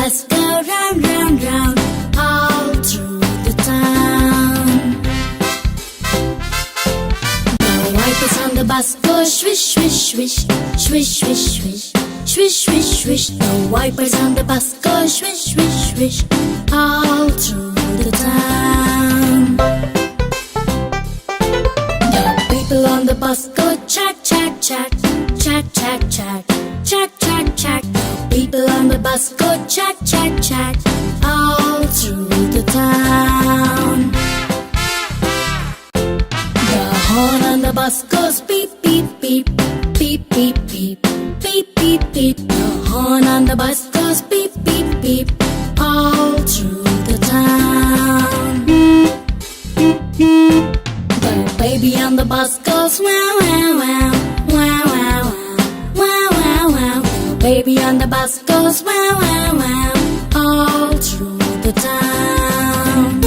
bus go round, round, round, all through the town. The wipers on the bus go swish, swish, swish, swish, swish, swish, swish, swish, swish. The wipers on the bus go swish, swish, swish, all through the town. The people on the bus go check, check, check, check, check, check, check, check, check. The people on the bus go check, check, check, all through the town. The horn on the bus goes beep, beep, beep, beep, beep, beep, beep, beep, beep. The horn on the bus goes beep, beep, beep, all through the town. The baby on the bus goes wow, wow, wow, wow, wow, wow, wow, wow, wow. The baby on the bus goes wow, wow, wow, all through the town.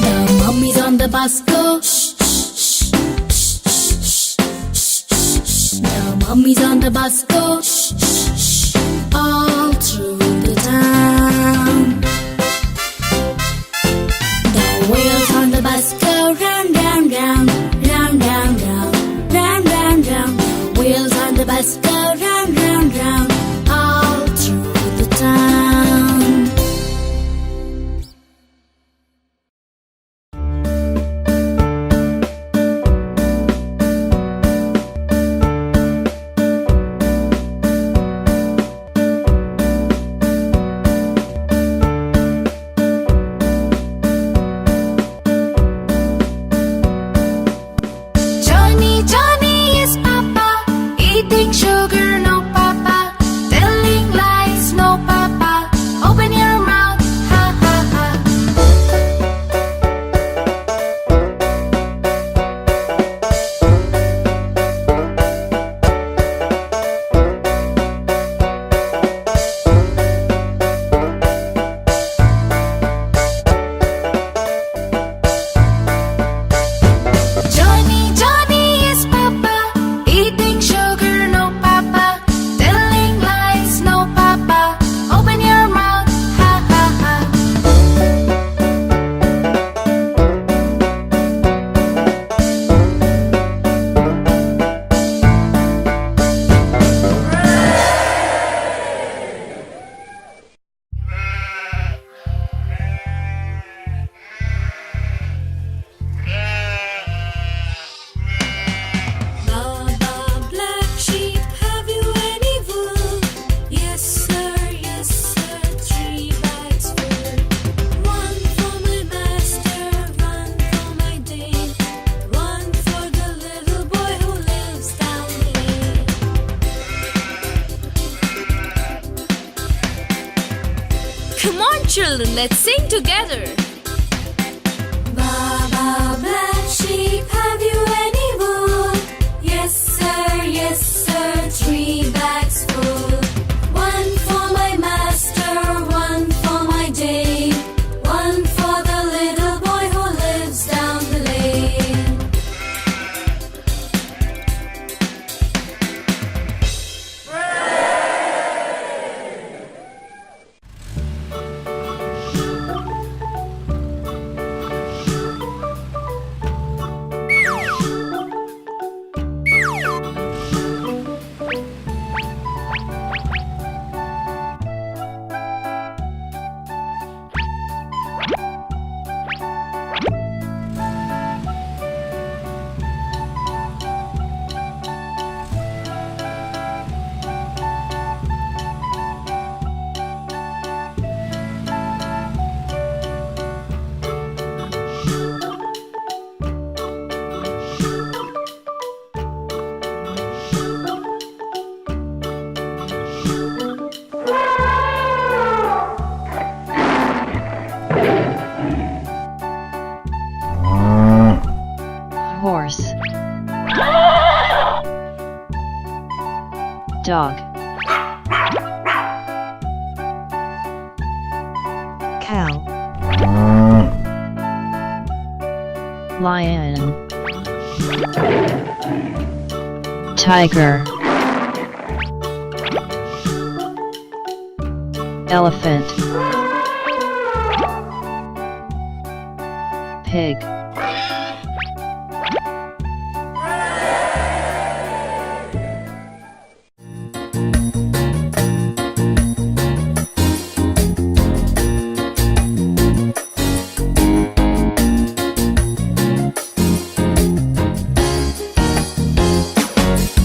The mummies on the bus go shh, shh, shh, shh, shh, shh, shh. The mummies on the bus go shh, shh, shh, all through the town. The wheels on the bus go round, round, round, round, round, round, round, round, round. The wheels on the bus go round, round, round, all through the town. Johnny, Johnny is Papa, eating sugar, no Papa, telling lies, no Papa. Open your mouth, ha ha ha. Johnny, Johnny is Papa, eating sugar, no Papa, telling lies, no Papa. Open your mouth, ha ha ha. Baba, black sheep, have you any wool? Yes sir, 3 bags full. One for my master, one for my dame, one for the little boy who lives down the lane. Come on children, let's sing together. Baba, black sheep, have you any wool? Yes sir, 3 bags full. One for my master, one for my dame, one for the little boy who lives down the lane. Horse, dog, cow, lion, tiger, Elephant. Pig.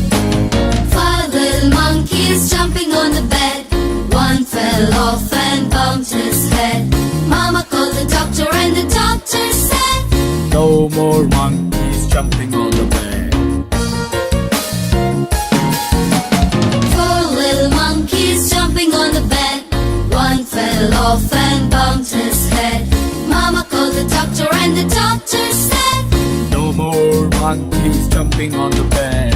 Five little monkeys jumping on the bed. One fell off and bumped his head. Mama called the doctor and the doctor said, No more monkeys jumping on the bed. Four little monkeys jumping on the bed. One fell off and bumped his head. Mama called the doctor and the doctor said, No more monkeys jumping on the bed.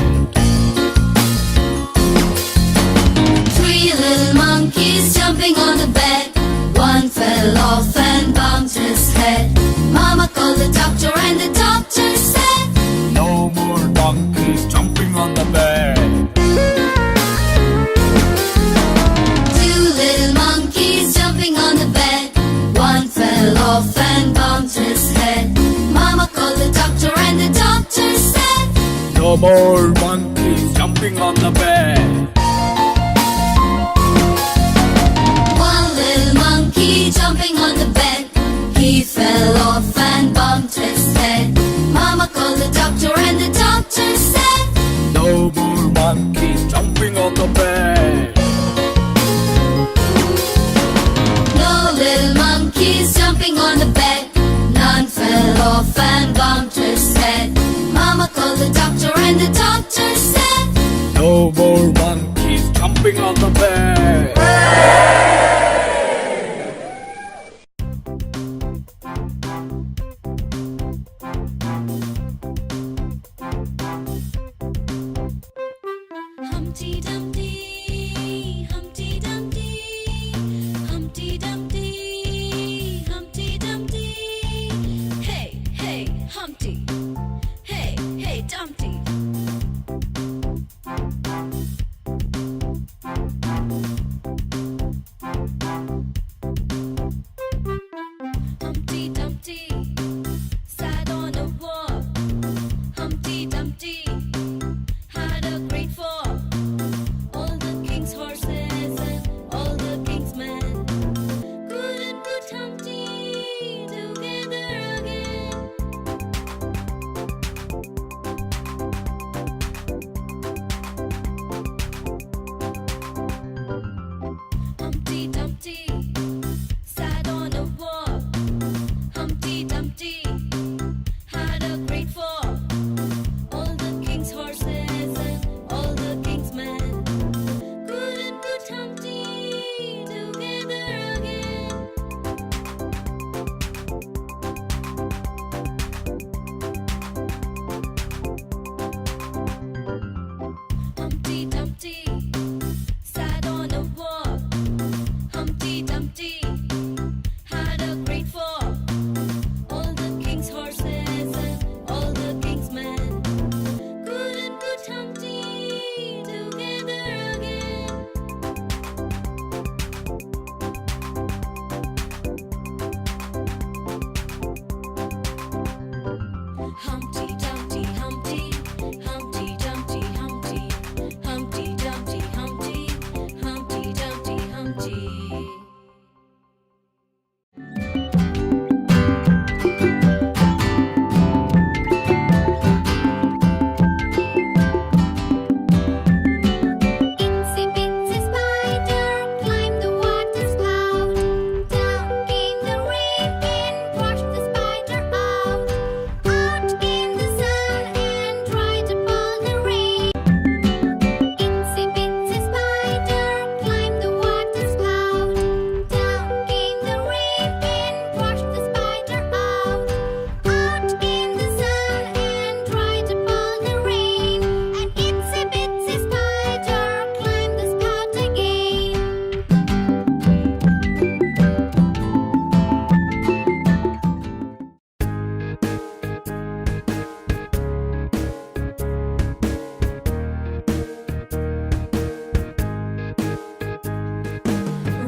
Three little monkeys jumping on the bed. One fell off and bumped his head. Mama called the doctor and the doctor said, No more monkeys jumping on the bed. Two little monkeys jumping on the bed. One fell off and bumped his head. Mama called the doctor and the doctor said, No more monkeys jumping on the bed. One little monkey jumping on the bed. He fell off and bumped his head. Mama called the doctor and the doctor said, No more monkeys jumping on the bed. No little monkeys jumping on the bed. None fell off and bumped his head. Mama called the doctor and the doctor said, No more monkeys jumping on the bed. Humpty Dumpty, Humpty Dumpty, Humpty Dumpty, Humpty Dumpty. Hey, hey, Humpty. Hey, hey, Dumpty.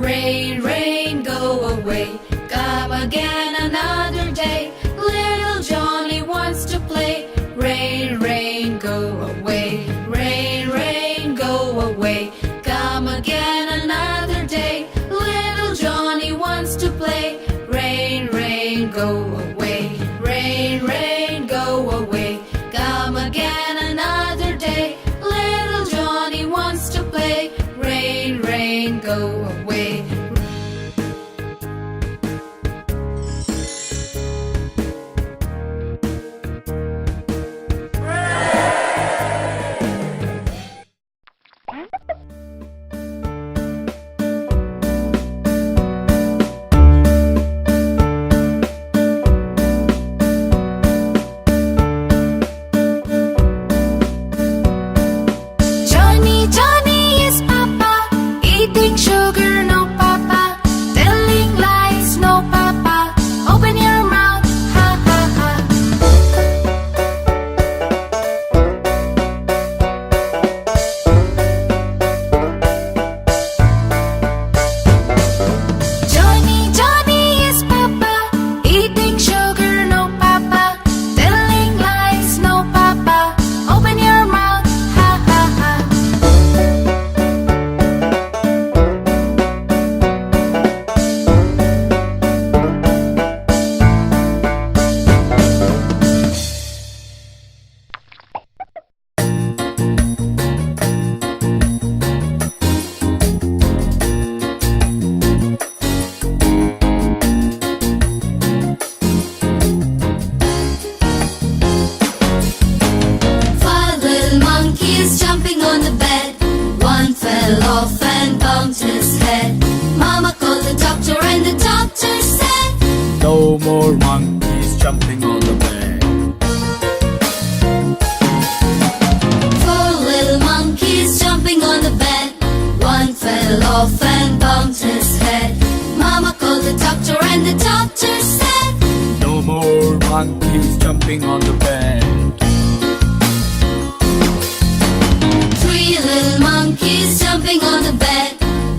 Rain, rain, go away. Come again another day. Little Johnny wants to play. Rain, rain, go away. Rain, rain, go away. Come again another day. Little Johnny wants to play. Rain, rain, go away. Rain, rain, go away. Come again another day. Little Johnny wants to play. Rain, rain, go away. Johnny, Johnny is Papa, eating sugar, no Papa, telling lies, no Papa. Open your mouth, ha ha ha. Johnny, Johnny is Papa, eating sugar, no Papa, telling lies, no Papa. Open your mouth, ha ha ha. Five little monkeys jumping on the bed. One fell off and bumped his head. Mama called the doctor and the doctor said, No more monkeys jumping on the bed. four little monkeys jumping on the bed. One fell off and bumped his head. Mama called the doctor and the doctor said, No more monkeys jumping on the bed. three little monkeys jumping on the bed.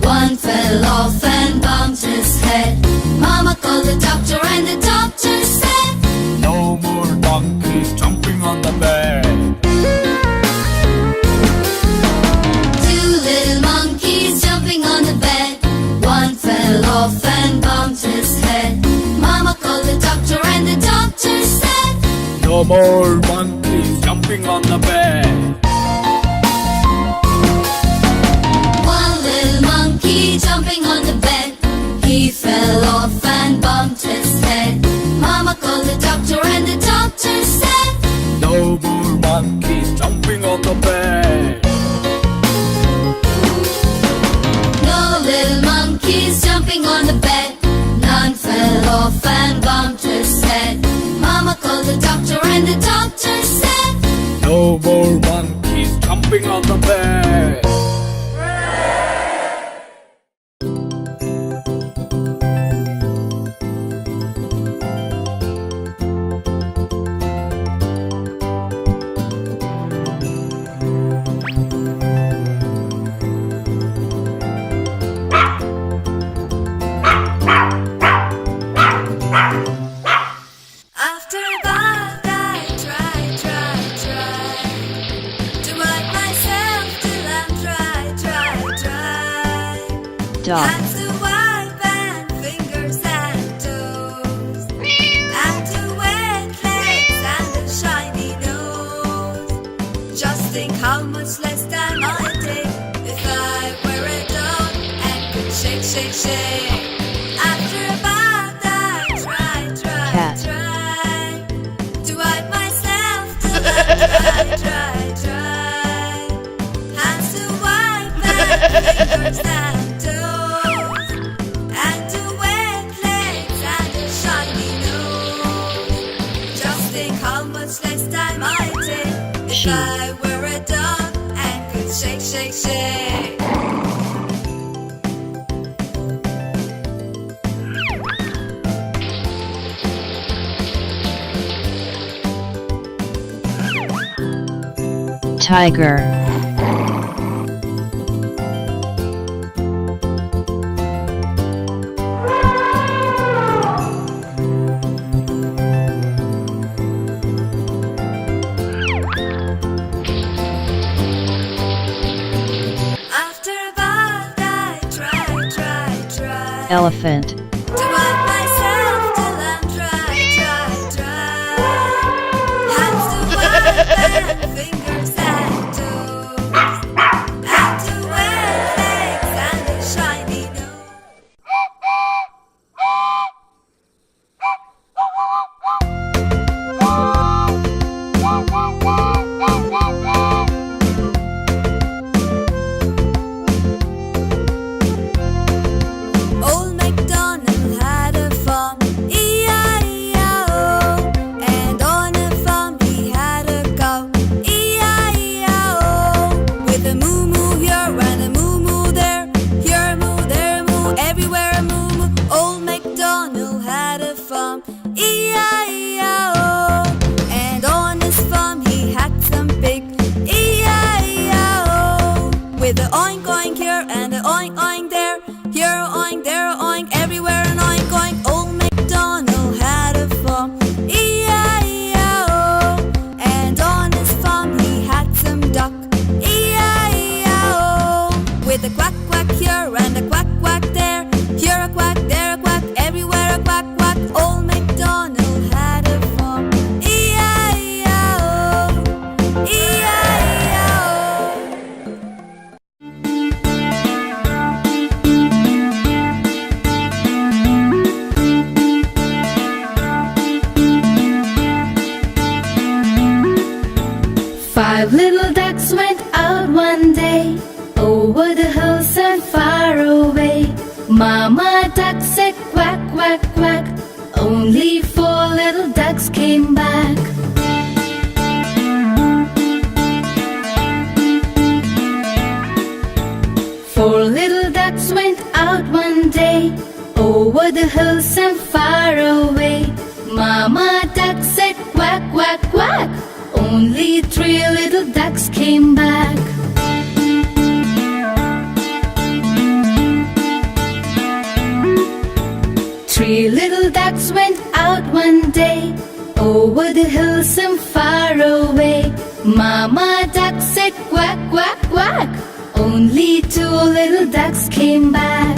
One fell off and bumped his head. Mama called the doctor and the doctor said, No more monkeys jumping on the bed. two little monkeys jumping on the bed. One fell off and bumped his head. Mama called the doctor and the doctor said, No more monkeys jumping on the bed. one little monkey jumping on the bed. He fell off and bumped his head. Mama called the doctor and the doctor said, No more monkeys jumping on the bed. no little monkeys jumping on the bed. None fell off and bumped his head. Mama called the doctor and the doctor said, No more monkeys jumping on the bed. After a bath, I try to wipe myself till I'm dry. Dog. Hands to wipe and fingers and toes, and to wet legs and a shiny nose. Just think how much less time I'd take if I were a dog and could shake, shake, shake. After a bath, I Cat. try to wipe myself till I'm dry. Hands to wipe and fingers and toes, and to wet legs and a shiny nose. Just think how much less time I'd take if She. I were a dog and could shake, shake, shake. Tiger. Elephant. To wipe myself till I'm dry, dry, dry. Hands to wipe and fingers and toes. And to wear legs and a shiny nose. Old MacDonald had a farm, E-I-E-I-O. And on a farm he had a cow, E-I-E-I-O. With a moo-moo here and a moo-moo there, here a moo, there a moo, everywhere a moo-moo. Old MacDonald had a farm, E-I-E-I-O. And on his farm he had some pig, E-I-E-I-O. With a oink oink here and a oink oink there, here a oink, there a oink, everywhere an oink oink. Old MacDonald had a farm, E-I-E-I-O. And on his farm he had some duck, E-I-E-I-O. With a quack quack here and a quack quack there, here a quack, there a quack, everywhere a quack quack. Old MacDonald had a farm, E-I-E-I-O, E-I-E-I-O. 5 little ducks went out one day over the hills and far away. Mama duck said quack, quack, quack. Only 4 little ducks came back. Four little ducks went out one day over the hills and far away. Mama duck said quack, quack, quack. Only 3 little ducks came back. Three little ducks went out one day over the hills and far away. Mama duck said quack, quack, quack. Only 2 little ducks came back.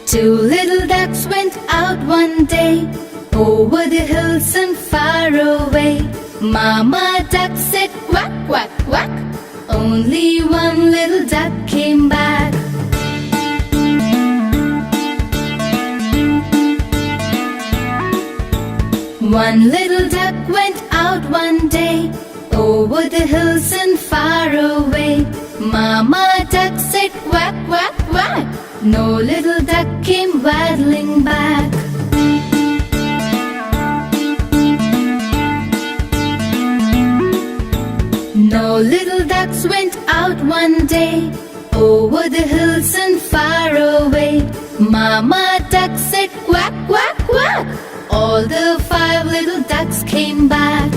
Two little ducks went out one day over the hills and far away. Mama duck said quack, quack, quack. Only 1 little duck came back. One little duck went out one day over the hills and far away. Mama duck said quack, quack, quack. No little duck came waddling back. No little ducks went out one day over the hills and far away. Mama duck said quack, quack, quack. All the 5 little ducks came back.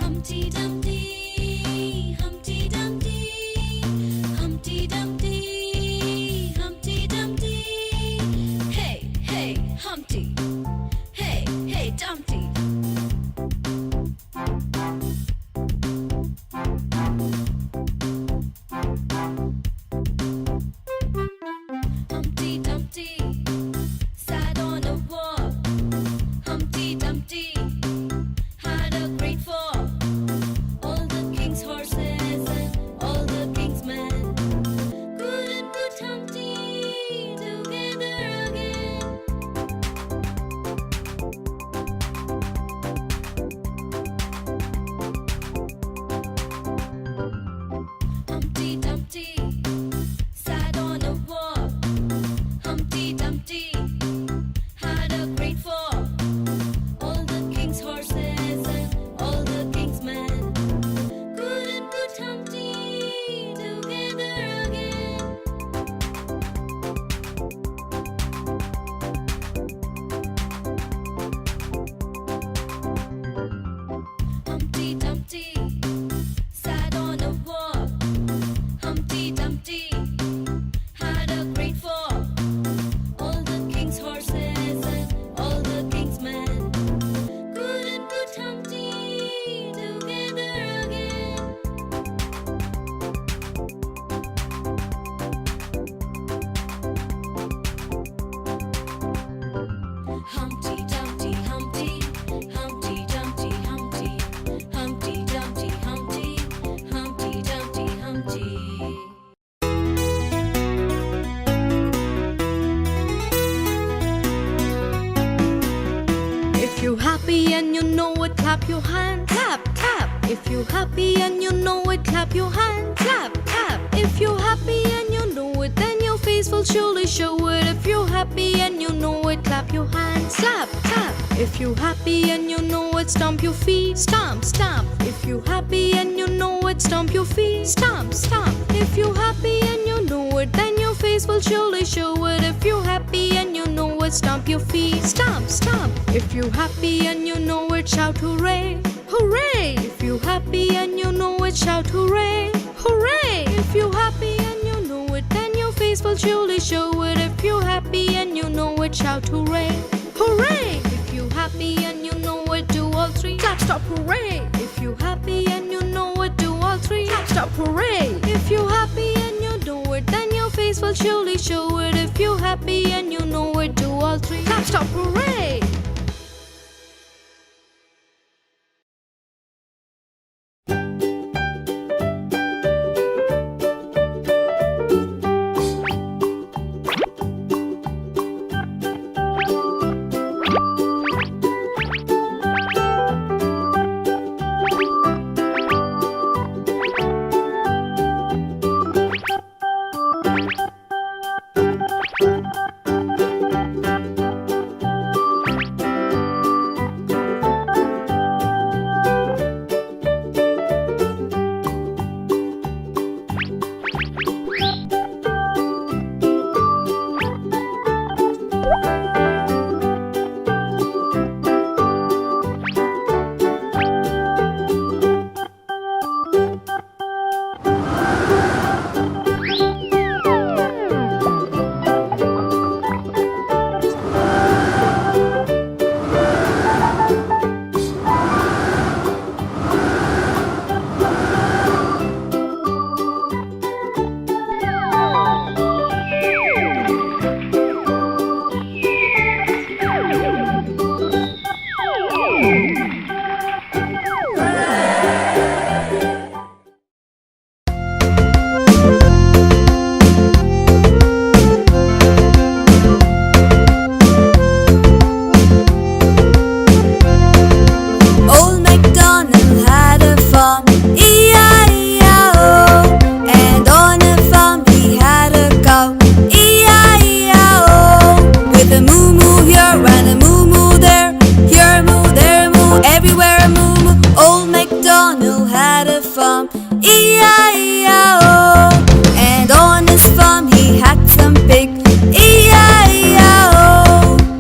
Humpty Dumpty, Humpty Dumpty, Humpty Dumpty, Humpty Dumpty. Hey, hey, Humpty. Hey, hey, Dumpty. Humpty Dumpty sat on a wall. Humpty Dumpty had a great fall. All the king's horses and all the king's men couldn't put Humpty together again. If you're happy and you know it, clap your hand. Clap, clap. If you're happy and you know it, clap your hand. Clap, clap. If you're happy and you know it, then your face will surely show it. If you're happy and you know it, clap your hands. Clap, clap. If you're happy and you know it, stomp your feet. Stomp, stomp. If you're happy and you know it, stomp your feet. Stomp, stomp. If you're happy and you know it, then your face will surely show it. If you're happy and you know it, stomp your feet. Stomp, stomp. If you're happy and you know it, shout hooray. Hooray! If you're happy and you know it, shout hooray. Hooray! If you're happy and you know it, then your face will surely show it. If you're happy and you know it, shout hooray. Hooray! If you're happy and you know it, do all three. Clap, stop, hooray! If you're happy and you know it, do all three. Clap, stop, hooray! If you're happy and you know it, then your face will surely show it. If you're happy and you know it, do all three. Clap, stop, hooray!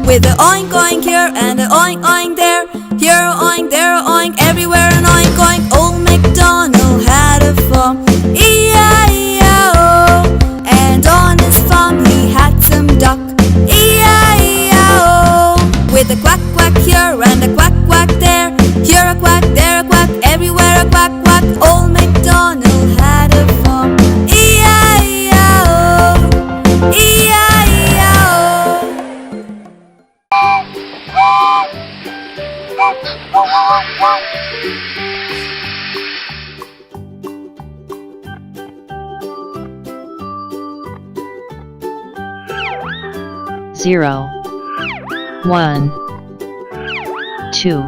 With a oink oink here and a oink oink there, here a oink, there a oink, everywhere an oink oink. Old MacDonald had a farm, E-I-E-I-O. And on his farm he had some duck, E-I-E-I-O. With a quack quack here and a quack quack there, here a quack, there a quack, everywhere a quack quack. Old MacDonald had a farm, E-I-E-I-O, E-I-E-I-O. 0, 1, 2,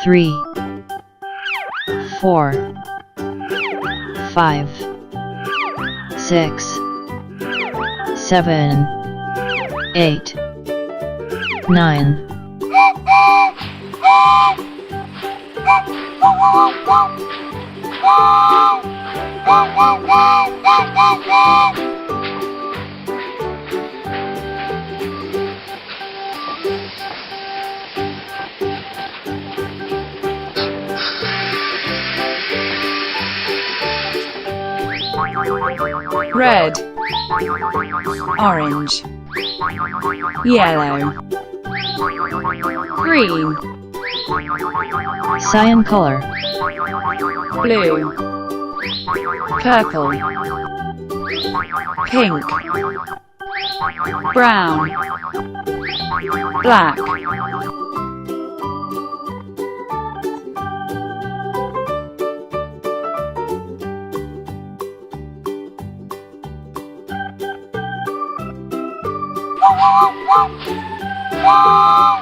3, 4, 5, 6, 7, 8, 9. Red, orange, yellow, green, Cyan color, blue, purple, pink, brown, black. Wow!